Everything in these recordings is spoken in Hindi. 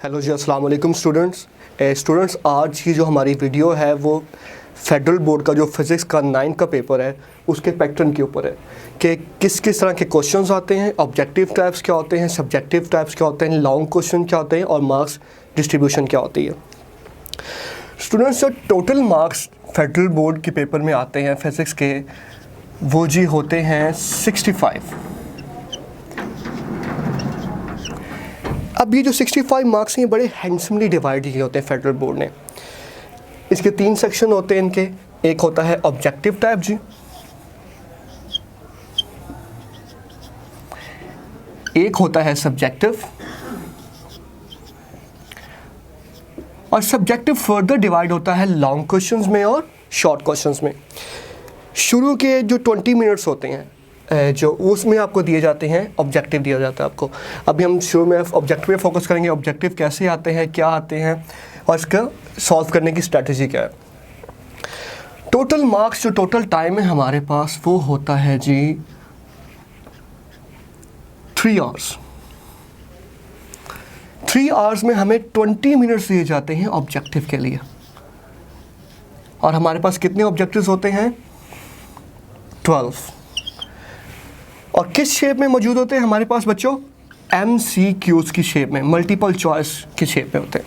हेलो जी, अस्सलाम वालेकुम स्टूडेंट्स। आज की जो हमारी वीडियो है वो फेडरल बोर्ड का जो फिज़िक्स का 9 का पेपर है उसके पैटर्न के ऊपर है कि किस किस तरह के क्वेश्चंस आते हैं, ऑब्जेक्टिव टाइप्स क्या होते हैं, सब्जेक्टिव टाइप्स क्या होते हैं, लॉन्ग क्वेश्चन क्या होते हैं और मार्क्स डिस्ट्रीब्यूशन क्या होती है। स्टूडेंट्स, जो टोटल मार्क्स फेडरल बोर्ड के पेपर में आते हैं फिज़िक्स के वो जी होते हैं 65। अब ये जो 65 मार्क्स हैं ये बड़े हैंडसमली डिवाइड किए होते हैं फेडरल बोर्ड ने। इसके 3 सेक्शन होते हैं इनके। एक होता है ऑब्जेक्टिव टाइप जी, एक होता है सब्जेक्टिव, और सब्जेक्टिव फर्दर डिवाइड होता है लॉन्ग क्वेश्चंस में और शॉर्ट क्वेश्चंस में। शुरू के जो 20 मिनट्स होते हैं जो उसमें आपको दिए जाते हैं, ऑब्जेक्टिव दिया जाता है आपको। अभी हम शुरू में ऑब्जेक्टिव पे फोकस करेंगे, ऑब्जेक्टिव कैसे आते हैं, क्या आते हैं और इसका सॉल्व करने की स्ट्रेटजी क्या है। टोटल मार्क्स, जो टोटल टाइम है हमारे पास वो होता है जी 3 आवर्स। 3 आवर्स में हमें 20 मिनट्स दिए जाते हैं ऑब्जेक्टिव के लिए। और हमारे पास कितने ऑब्जेक्टिव्स होते हैं? 12। और किस शेप में मौजूद होते हैं हमारे पास बच्चों? MCQs की शेप में, मल्टीपल चॉइस की शेप में होते हैं।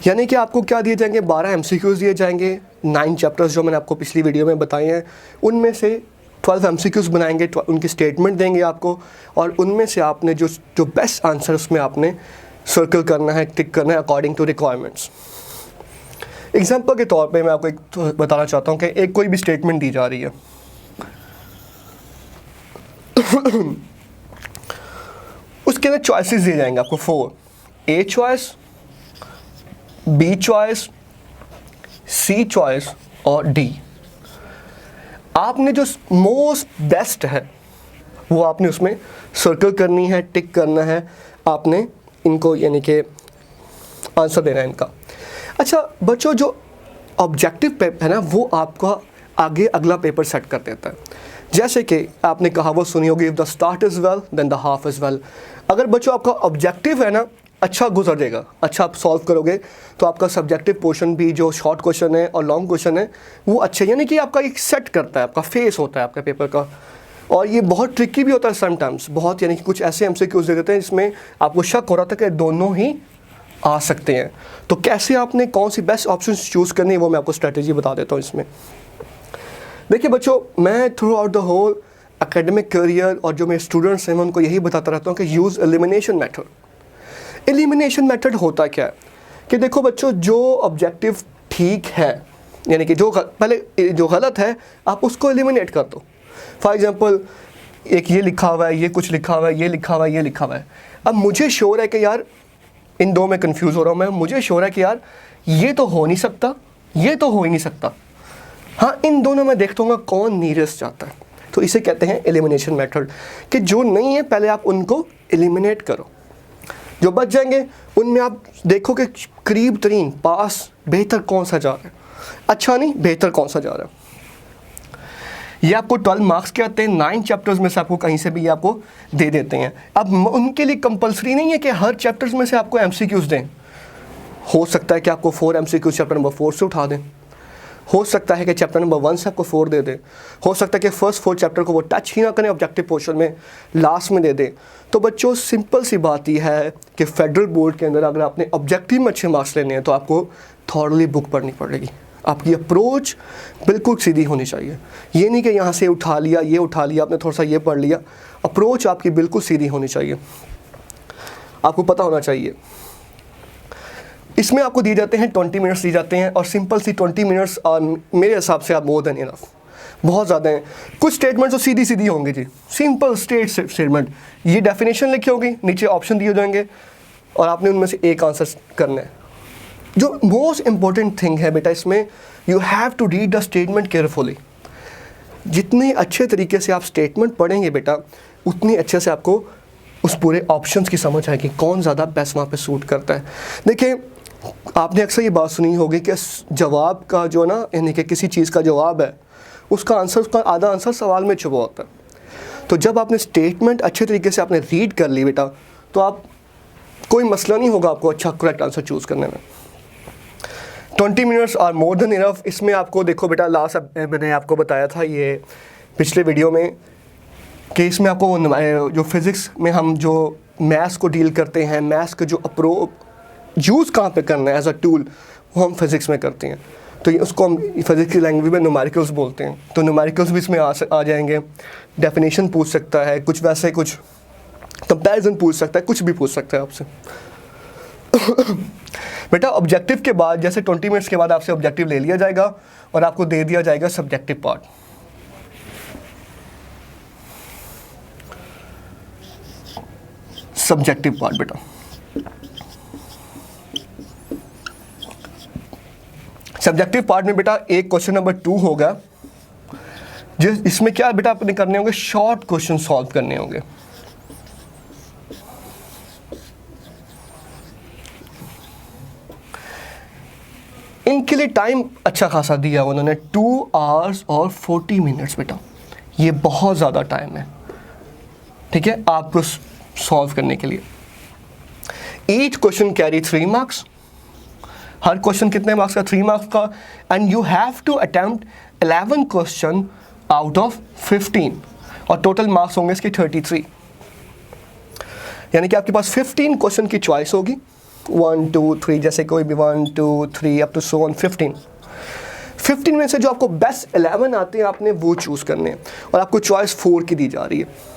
यानी कि आपको क्या दिए जाएंगे? 12 MCQs दिए जाएंगे। 9 चैप्टर्स जो मैंने आपको पिछली वीडियो में बताए हैं उनमें से 12 MCQs बनाएंगे, उनकी स्टेटमेंट देंगे आपको, और उनमें से आपने जो बेस्ट आंसर उसमें आपने सर्कल करना है, टिक करना है अकॉर्डिंग टू रिक्वायरमेंट्स। एग्जाम्पल के तौर पे मैं आपको एक बताना चाहता हूँ कि एक कोई भी स्टेटमेंट दी जा रही है उसके अंदर चॉइसेस दिए जाएंगे आपको 4। A choice, B choice, C choice और D। आपने जो मोस्ट बेस्ट है वो आपने उसमें सर्कल करनी है, टिक करना है, आपने इनको यानी कि आंसर देना है इनका। अच्छा बच्चों, जो ऑब्जेक्टिव पेपर है ना वो आपका आगे अगला पेपर सेट कर देता है। जैसे कि आपने कहावत सुनी होगी, if the start is well then the half is well. अगर बच्चों आपका ऑब्जेक्टिव है ना अच्छा गुजरेगा, अच्छा आप सॉल्व करोगे, तो आपका सब्जेक्टिव पोर्शन भी, जो शॉर्ट क्वेश्चन है और लॉन्ग क्वेश्चन है वो अच्छे, यानी कि आपका एक सेट करता है, आपका फेस होता है आपका पेपर का। और ये बहुत ट्रिकी भी होता है समटाइम्स, बहुत, यानी कि कुछ ऐसे MCQs दे देते हैं जिसमें आपको शक हो रहा था कि दोनों ही आ सकते हैं। तो कैसे आपने कौन सी बेस्ट ऑप्शन चूज़ करनी है वो मैं आपको स्ट्रेटेजी बता देता हूँ इसमें। देखिए बच्चों, मैं throughout the whole academic career और जो मेरे स्टूडेंट्स हैं मैं उनको यही बताता रहता हूँ कि use elimination method. Elimination method होता क्या है कि देखो बच्चों, जो ऑब्जेक्टिव ठीक है, यानी कि पहले जो गलत है आप उसको एलिमिनेट कर दो। फॉर एग्जांपल, एक ये लिखा हुआ है, ये कुछ लिखा हुआ है, ये लिखा हुआ है, ये लिखा हुआ है। अब मुझे श्योर है कि यार इन दो में कंफ्यूज हो रहा हूँ मैं, मुझे श्योर है कि यार ये तो हो नहीं सकता, ये तो हो ही नहीं सकता। हाँ, इन दोनों में देखता हूँ कौन नीयरेस्ट जाता है। तो इसे कहते हैं एलिमिनेशन मेथड, कि जो नहीं है पहले आप उनको एलिमिनेट करो, जो बच जाएंगे उनमें आप देखो कि करीब तरीन पास बेहतर कौन सा जा रहा है, अच्छा नहीं बेहतर कौन सा जा रहा है। ये आपको 12 मार्क्स के आते हैं, 9 चैप्टर्स में से आपको कहीं से भी आपको दे देते हैं। अब उनके लिए कंपलसरी नहीं है कि हर चैप्टर्स में से आपको MCQs दें। हो सकता है कि आपको 4 MCQs चैप्टर नंबर 4 से उठा दें, हो सकता है कि चैप्टर नंबर 1 से आपको 4 दे दे, हो सकता है कि फर्स्ट 4 चैप्टर को वो टच ही ना करें, ऑब्जेक्टिव पोर्शन में लास्ट में दे दे। तो बच्चों सिंपल सी बात यह है कि फेडरल बोर्ड के अंदर अगर आपने ऑब्जेक्टिव में अच्छे मार्क्स लेने हैं तो आपको थॉरली बुक पढ़नी पड़ेगी। आपकी अप्रोच बिल्कुल सीधी होनी चाहिए। ये नहीं कि यहाँ से उठा लिया, ये उठा लिया, आपने थोड़ा सा ये पढ़ लिया। अप्रोच आपकी बिल्कुल सीधी होनी चाहिए, आपको पता होना चाहिए। इसमें आपको दिए जाते हैं 20 मिनट्स दिए जाते हैं, और सिंपल सी 20 मिनट्स मेरे हिसाब से आप मोर देन इनफ, बहुत ज़्यादा हैं। कुछ स्टेटमेंट्स तो सीधी सीधी होंगी जी, सिंपल स्टेटमेंट, ये डेफिनेशन लिखी होगी, नीचे ऑप्शन दिए जाएंगे और आपने उनमें से एक आंसर करना है। जो मोस्ट इम्पॉर्टेंट थिंग है बेटा इसमें, you have to read the statement carefully. जितने अच्छे तरीके से आप स्टेटमेंट पढ़ेंगे बेटा उतनी अच्छे से आपको उस पूरे ऑप्शंस की समझ आएगी, कौन ज़्यादा बेस्ट वहाँ पे सूट करता है। देखिए, आपने अक्सर ये बात सुनी होगी कि जवाब का जो ना, यानी कि किसी चीज़ का जवाब है उसका आंसर, उसका आधा आंसर सवाल में छुपा होता है। तो जब आपने स्टेटमेंट अच्छे तरीके से आपने रीड कर ली बेटा, तो आप कोई मसला नहीं होगा आपको अच्छा करेक्ट आंसर चूज़ करने में। 20 minutes are more than enough. इसमें आपको देखो बेटा, लास्ट मैंने आपको बताया था ये पिछले वीडियो में कि इसमें आपको जो फिज़िक्स में हम जो मैथ्स को डील करते हैं, मैथ्स का जो अप्रोच यूज़ कहाँ पे करना है एज अ टूल, वो हम फिज़िक्स में करते हैं। तो ये उसको हम फिज़िक्स की लैंग्वेज में न्यूमेरिकल्स बोलते हैं। तो न्यूमेरिकल्स भी इसमें आ जाएंगे। डेफिनेशन पूछ सकता है, कुछ वैसे कुछ कंपैरिजन पूछ सकता है, कुछ भी पूछ सकता है आपसे। बेटा ऑब्जेक्टिव के बाद, जैसे 20 मिनट्स के बाद आपसे ऑब्जेक्टिव ले लिया जाएगा और आपको दे दिया जाएगा सब्जेक्टिव पार्ट। सब्जेक्टिव पार्ट बेटा, सब्जेक्टिव पार्ट में बेटा एक क्वेश्चन नंबर 2 होगा, इसमें क्या बेटा आपने करने होंगे, शॉर्ट क्वेश्चन सॉल्व करने होंगे। इनके लिए टाइम अच्छा खासा दिया उन्होंने, 2 आवर्स और 40 मिनट्स बेटा, ये बहुत ज़्यादा टाइम है, ठीक है, आपको सॉल्व करने के लिए। ईच क्वेश्चन कैरी 3 मार्क्स, हर क्वेश्चन कितने मार्क्स का, 3 मार्क्स का। And you have to attempt 11 question out of 15 और टोटल मार्क्स होंगे इसके 33। यानी कि आपके पास 15 क्वेश्चन की चॉइस होगी, 1 2 3, जैसे कोई भी 1 2 3 अप टू सो ऑन 15 में से जो आपको बेस्ट 11 आते हैं आपने वो चूज़ करने हैं, और आपको चॉइस 4 की दी जा रही है।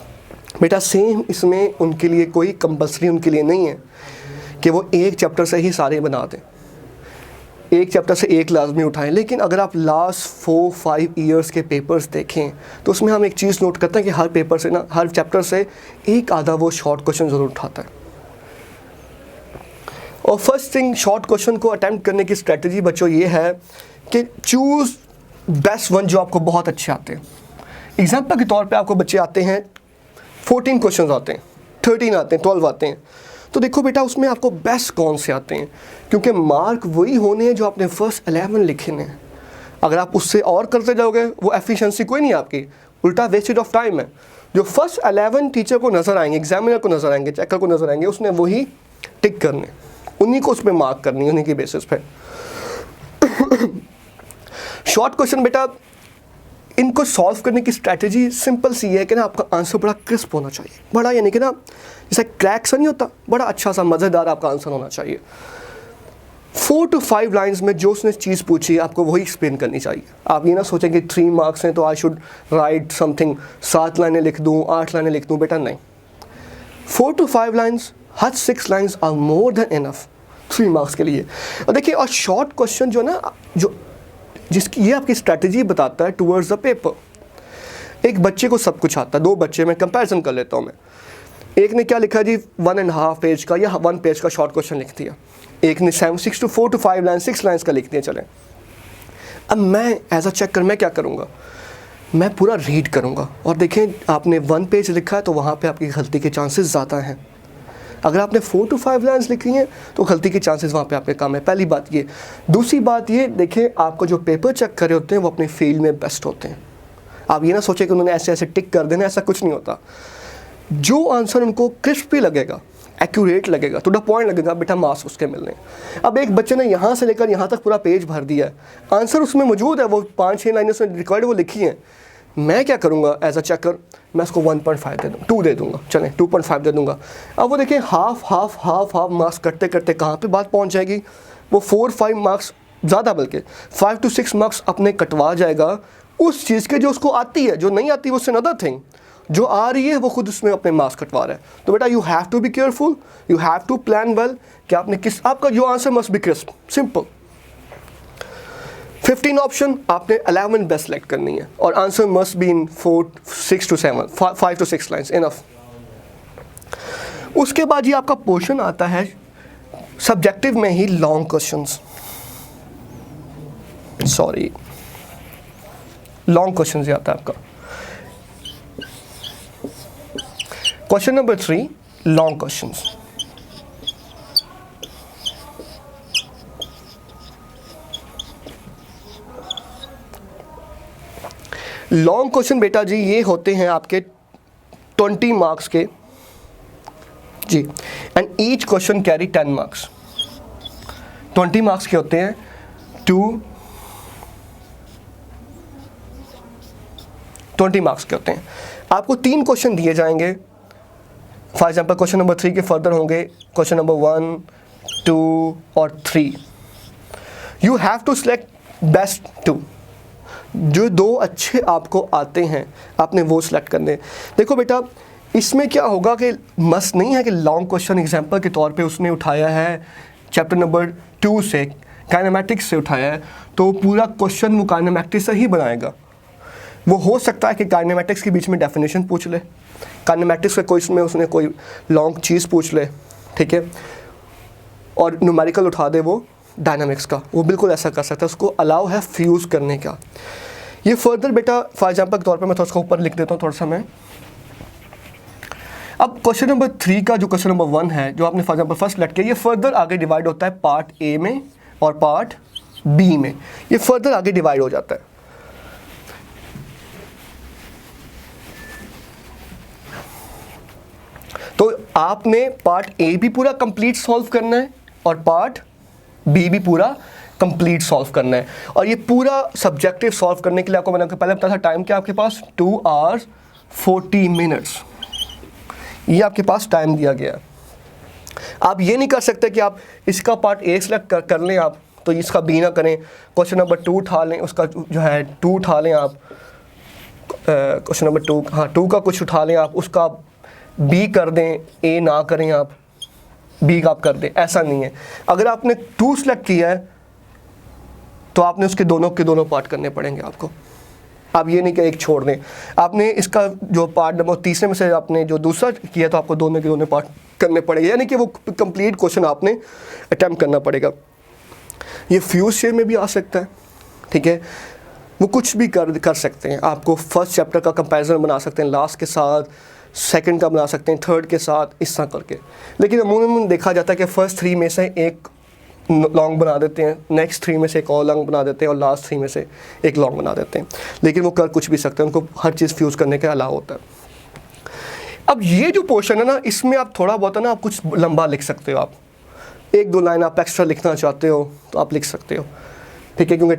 बेटा सेम इसमें उनके लिए कोई कंपल्सरी उनके लिए नहीं है कि वो एक चैप्टर से ही सारे बना दें, एक चैप्टर से एक लाजमी उठाएं। लेकिन अगर आप लास्ट 4-5 ईयर्स के पेपर्स देखें तो उसमें हम एक चीज़ नोट करते हैं कि हर पेपर से ना, हर चैप्टर से एक आधा वो शॉर्ट क्वेश्चन ज़रूर उठाता है। और फर्स्ट थिंग, शॉर्ट क्वेश्चन को अटेम्प्ट करने की स्ट्रेटजी बच्चों ये है कि चूज़ बेस्ट वन जो आपको बहुत अच्छे आते हैं। एग्जाम्पल के तौर पे आपको बच्चे आते हैं 14 क्वेश्चन आते हैं, 13 आते हैं, 12 आते हैं, तो देखो बेटा उसमें आपको बेस्ट कौन से आते हैं, क्योंकि मार्क वही होने हैं जो आपने फर्स्ट 11 लिखे हैं। अगर आप उससे और करते जाओगे वो एफिशिएंसी कोई नहीं आपकी, उल्टा वेस्टेज ऑफ टाइम है। जो फर्स्ट 11 टीचर को नज़र आएंगे, एग्जामिनर को नज़र आएंगे, चेकर को नज़र आएंगे, उसने वही टिक करने, उन्हीं को उसमें मार्क करनी, उन्हीं की बेसिस पे। शॉर्ट क्वेश्चन बेटा इनको सॉल्व करने की स्ट्रैटेजी सिंपल सी है कि ना आपका आंसर बड़ा क्रिस्प होना चाहिए, बड़ा यानी कि ना जैसे क्रैक सा नहीं होता, बड़ा अच्छा सा मज़ेदार आपका आंसर होना चाहिए। 4 to 5 लाइंस में जो उसने चीज़ पूछी आपको वही एक्सप्लेन करनी चाहिए। आप ये ना सोचें कि 3 मार्क्स हैं तो आई शुड राइट समथिंग, 7 लाइनें लिख दूँ, 8 लाइनें लिख दूँ, बेटा नहीं। 4 to 5 लाइन्स, हर 6 lines are more than enough 3 marks के लिए। और देखिए, और शॉर्ट क्वेश्चन जो ना, जो जिसकी ये आपकी स्ट्रैटेजी बताता है टूवर्ड्स द पेपर। एक बच्चे को सब कुछ आता है, 2 बच्चे में कंपैरिजन कर लेता हूँ मैं। एक ने क्या लिखा जी, 1.5 पेज का या 1 पेज का शॉर्ट क्वेश्चन लिख दिया, एक ने 4 to 5 लाइन 6 लाइन्स का लिख दिया। चले, अब मैं एज अ चेकर मैं क्या करूँगा, मैं पूरा रीड करूँगा और देखें आपने 1 पेज लिखा है तो वहाँ पे आपकी गलती के चांसेस ज़्यादा हैं। अगर आपने 4 to 5 लाइन्स लिखी हैं तो गलती के चांसेस वहाँ पे आपके कम है। पहली बात ये। दूसरी बात ये, देखिए आपको जो पेपर चेक कर रहे होते हैं वो अपने फील्ड में बेस्ट होते हैं। आप ये ना सोचें कि उन्होंने ऐसे ऐसे टिक कर देना, ऐसा कुछ नहीं होता। जो आंसर उनको क्रिस्पी लगेगा, एक्यूरेट लगेगा, टू द पॉइंट लगेगा, बेटा मार्क्स उसके मिलने। अब एक बच्चे ने यहाँ से लेकर यहाँ तक पूरा पेज भर दिया है, आंसर उसमें मौजूद है, वो 5-6 लाइनें उसने रिकॉर्ड वो लिखी हैं। मैं क्या करूँगा एज अ चेकर, मैं उसको 1.5 दे दूँ, 2 दे दूँगा, चलें 2.5 दे दूँगा। अब वो देखें हाफ मार्क्स करते करते कहाँ पे बात पहुँच जाएगी, वो 4-5 मार्क्स ज़्यादा, बल्कि 5 to 6 मार्क्स अपने कटवा जाएगा उस चीज़ के जो उसको आती है। जो नहीं आती वो अनदर थिंग, जो आ रही है वो खुद उसमें अपने मार्क्स कटवा रहा है। तो बेटा you have to be careful, you have to plan well कि आपने किस, आपका जो answer must be crisp, simple. 15 option, आपने 11 बेस्ट सेलेक्ट करनी है और answer must be in 5 to 6 lines, enough. उसके बाद ये आपका पोर्शन आता है सब्जेक्टिव में ही long questions, sorry long questions आता है आपका। Question number 3, long questions. Long question बेटा जी ये होते हैं आपके 20 मार्क्स के जी। And each question carry 10 marks. 20 marks के होते हैं, 20 मार्क्स के होते हैं। आपको 3 क्वेश्चन दिए जाएंगे। फॉर एग्जाम्पल क्वेश्चन नंबर 3 के फर्दर होंगे क्वेश्चन नंबर 1, 2 और 3। You have to select best 2। जो 2 अच्छे आपको आते हैं आपने वो सिलेक्ट करने। देखो बेटा, इसमें क्या होगा कि मस्ट नहीं है कि लॉन्ग क्वेश्चन एग्जाम्पल के तौर पे उसने उठाया है चैप्टर नंबर 2 से, काइनेमैटिक्स से उठाया है, तो पूरा क्वेश्चन वो काइनेमैटिक्स से ही बनाएगा। वो हो सकता है कि काइनेमैटिक्स के बीच में डेफिनेशन पूछ ले, काइनेमैटिक्स के कोई इसमें उसने कोई लॉन्ग चीज़ पूछ ले, ठीक है, और न्यूमेरिकल उठा दे वो डायनामिक्स का। वो बिल्कुल ऐसा कर सकता है, उसको अलाउ है फ्यूज़ करने का। ये फर्दर बेटा फॉर एग्जाम्पल के तौर पे मैं थोड़ा सा ऊपर लिख देता हूँ थोड़ा सा मैं। अब क्वेश्चन नंबर 3 का जो क्वेश्चन नंबर 1 है, जो आपने फॉर एग्जाम्पल फर्स्ट सेलेक्ट किया, ये फर्दर आगे डिवाइड होता है पार्ट ए में और पार्ट बी में। ये फर्दर आगे डिवाइड हो जाता है। तो आपने पार्ट ए भी पूरा कंप्लीट सॉल्व करना है और पार्ट बी भी पूरा कंप्लीट सॉल्व करना है। और ये पूरा सब्जेक्टिव सॉल्व करने के लिए आपको मैंने पहले बताया था टाइम क्या आपके पास 2 hours 40 minutes। ये आपके पास टाइम दिया गया है। आप ये नहीं कर सकते कि आप इसका पार्ट ए सेलेक्ट कर लें आप, तो इसका बी ना करें। क्वेश्चन नंबर 2 उठा लें, उसका जो है 2 उठा लें आप, क्वेश्चन नंबर 2, हाँ 2 का कुछ उठा लें आप, उसका बी कर दें, ए ना करें आप, बी का आप कर दें। ऐसा नहीं है। अगर आपने 2 सेलेक्ट किया है तो आपने उसके दोनों के दोनों पार्ट करने पड़ेंगे आपको। आप ये नहीं कि एक छोड़ दें। आपने इसका जो पार्ट नंबर 3 में से आपने जो दूसरा किया तो आपको दोनों के दोनों पार्ट करने पड़ेंगे, यानी कि वो कंप्लीट क्वेश्चन आपने अटैम्प्ट करना पड़ेगा। ये फ्यूज शेप में भी आ सकता है, ठीक है, वो कुछ भी कर सकते हैं। आपको फर्स्ट चैप्टर का कंपैरिजन बना सकते हैं लास्ट के साथ, सेकंड का बना सकते हैं थर्ड के साथ, इस तरह करके। लेकिन अमूमन देखा जाता है कि फर्स्ट 3 में से एक लॉन्ग बना देते हैं, नेक्स्ट 3 में से एक और लॉन्ग बना देते हैं और लास्ट 3 में से एक लॉन्ग बना देते हैं। लेकिन वो कर कुछ भी सकते हैं, उनको हर चीज़ फ्यूज़ करने का अलाउ होता है। अब ये जो पोर्शन है ना, इसमें आप थोड़ा बहुत है ना, आप कुछ लंबा लिख सकते हो। आप 1-2 लाइन आप एक्स्ट्रा लिखना चाहते हो तो आप लिख सकते हो, ठीक है, क्योंकि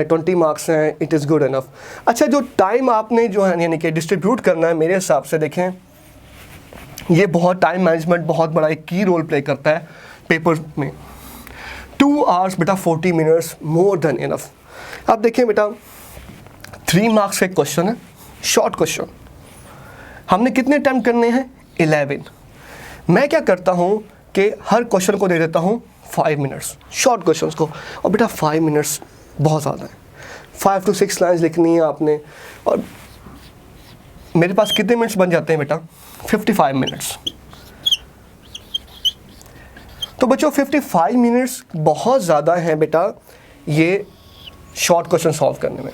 20 मार्क्स हैं, इट इज़ गुड इनफ। अच्छा, जो टाइम आपने जो है यानी कि डिस्ट्रीब्यूट करना है, मेरे हिसाब से देखें ये बहुत टाइम मैनेजमेंट बहुत बड़ा एक की रोल प्ले करता है पेपर में। 2 hours बेटा 40 minutes मोर देन इनफ। आप देखें बेटा 3 मार्क्स का एक क्वेश्चन है, शॉर्ट क्वेश्चन। हमने कितने अटैम्प्ट करने हैं? 11। मैं क्या करता हूँ कि हर क्वेश्चन को दे देता हूँ 5 minutes, शॉर्ट क्वेश्चंस को। और बेटा 5 minutes बहुत ज़्यादा है। 5 to 6 लाइन्स लिखनी है आपने, और मेरे पास कितने मिनट्स बन जाते हैं बेटा? 55 minutes। तो बच्चों 55 मिनट्स बहुत ज़्यादा हैं बेटा ये शॉर्ट क्वेश्चन सॉल्व करने में।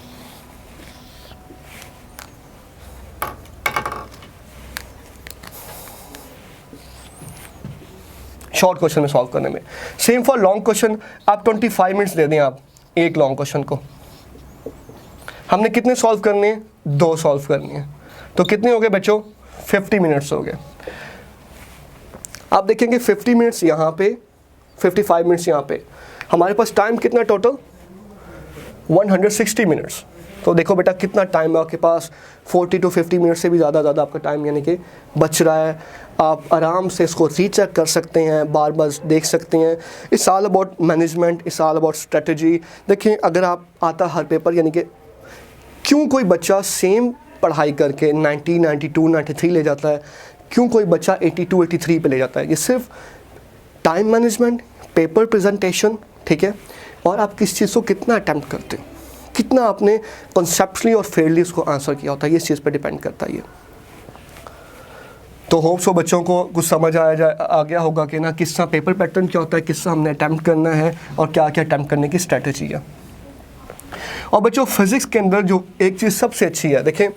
शॉर्ट क्वेश्चन में सॉल्व करने में। सेम फॉर लॉन्ग क्वेश्चन, आप 25 मिनट्स दे दें आप एक लॉन्ग क्वेश्चन को। हमने कितने सॉल्व करने हैं? 2 सॉल्व करनी है। तो कितने हो गए बच्चों? 50 मिनट्स हो गए। आप देखेंगे 50 मिनट्स यहाँ पे, 55 मिनट्स यहाँ पे, हमारे पास टाइम कितना टोटल? 160 मिनट्स। तो देखो बेटा कितना टाइम है आपके पास, 40 to 50 मिनट से भी ज़्यादा आपका टाइम यानी कि बच रहा है। आप आराम से इसको रीचेक कर सकते हैं, बार बार देख सकते हैं। It's all about management, it's all about strategy. देखिए अगर आप आता हर पेपर, यानी कि क्यों कोई बच्चा सेम पढ़ाई करके 90, 92, 93 ले जाता है, क्यों कोई बच्चा 82, 83 पे ले जाता है? ये सिर्फ टाइम मैनेजमेंट, पेपर प्रेजेंटेशन, ठीक है, और आप किस चीज़ को कितना अटैम्प्ट करते हैं, कितना आपने कॉन्सेप्चुअली और फेयरली उसको आंसर किया होता है, ये इस चीज़ पे डिपेंड करता है ये। तो होप सो बच्चों को कुछ समझ आ गया होगा कि ना किस तरह पेपर पैटर्न क्या होता है, किस तरह हमने अटैम्प्ट करना है और क्या क्या अटैम्प्ट करने की स्ट्रेटजी है। और बच्चों फिजिक्स के अंदर जो एक चीज़ सबसे अच्छी है, देखें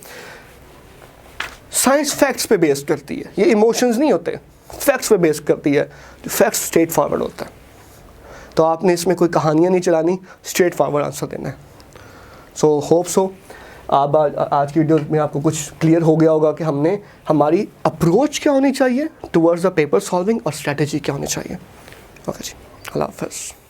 साइंस फैक्ट्स पे बेस करती है, ये इमोशंस नहीं होते, फैक्ट्स पे बेस करती है। फैक्ट्स स्ट्रेट फॉरवर्ड होता है, तो आपने इसमें कोई कहानियाँ नहीं चलानी, स्ट्रेट फॉरवर्ड आंसर देना है। सो होप सो आज की वीडियो में आपको कुछ क्लियर हो गया होगा कि हमारी अप्रोच क्या होनी चाहिए टुवर्ड्स द पेपर सॉल्विंग और स्ट्रैटेजी क्या होनी चाहिए। ओके जी, अल्लाह हाफ़िज़।